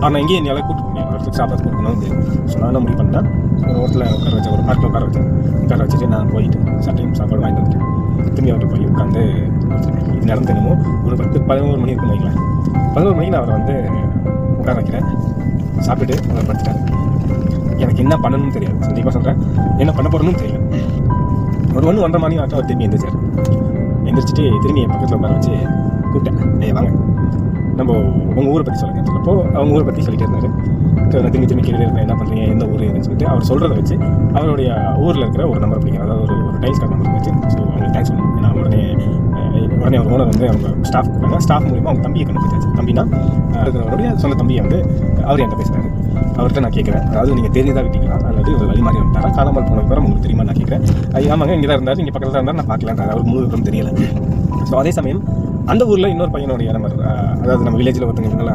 ஆனால் எங்கேயும் என்னால் கூப்பிட்டு முடியும் ஒரு இடத்துக்கு சாப்பிட்றது கொடுக்கணும் தெரியும். ஸோ நான் என்ன முடிவு பண்ணேன், ஒரு இடத்துல உட்கார வச்சேன், ஒரு பார்க்கில் உட்கார வச்சுட்டு நான் போயிட்டு சாப்பாடு வாங்கிட்டு வந்துட்டேன். திரும்பி அவர்கிட்ட போய் உட்காந்து இது நடந்தேனுமோ ஒரு 10-11 மணி இருக்குன்னு வைங்களேன். 11 மணிக்கு நான் அவரை வந்து உட்கார வைக்கிறேன். சாப்பிட்டுட்டு அவர் படுத்துட்டாரு. எனக்கு என்ன பண்ணணும்னு தெரியாது, கண்டிப்பாக சொல்கிறேன், என்ன பண்ண போகிறேன்னு தெரியல. ஒரு 1-1:30 மணி ஆட்டம் அவர் திரும்பி எந்திரிச்சார். எந்திரிச்சிட்டு திரும்பி என் பக்கத்தில் உட்கார வச்சு கூப்பிட்டேன், வாங்க நம்ம உங்கள் ஊரை பற்றி சொல்லுங்கள். சொல்லப்போ அவங்க ஊரை பற்றி சொல்லிட்டு இருந்தார். நான் திரும்பி கேள்வி இருக்கேன், என்ன பண்ணுறீங்க, எந்த ஊர் இதுன்னு சொல்லிட்டு அவர் சொல்கிறத வச்சு அவருடைய ஊரில் இருக்கிற ஒரு நம்பர் பிடிக்கும், அதாவது ஒரு டைல்ஸ் கார்டு நம்பர் வச்சு. ஸோ அவங்களுக்கு தேங்க்ஸ் சொல்லணும். நான் உடனே ஒரு ஓனர் வந்து அவங்க ஸ்டாஃப் கொடுத்தாங்க. ஸ்டாஃப் மூலிமா அவங்க தம்பியை கண்டுபிடிச்சாச்சு. தம்பினா இருக்கிறவருடைய சொந்த தம்பியை வந்து அவர் என்கிட்ட பேசுகிறாரு. அவர்கிட்ட நான் கேட்குறேன், அதாவது நீங்கள் தெரிஞ்சுதான் விட்டீங்களா அல்லது ஒரு வழி மாதிரி வந்துட்டாரா, காணாமல் போன விவரம் உங்களுக்கு தெரியுமா நான் கேட்குறேன். ஆமாங்க, இங்கே தான் இருந்தார், இங்கே பக்கத்தில் தான் இருந்தார், நான் பார்க்கலான்றாரு. அவர் முழு விவரம் தெரியல. ஸோ அதே சமயம் அந்த ஊரில் இன்னொரு பையனுடைய நம்பர், அதாவது நம்ம வில்லேஜில் ஒருத்தங்க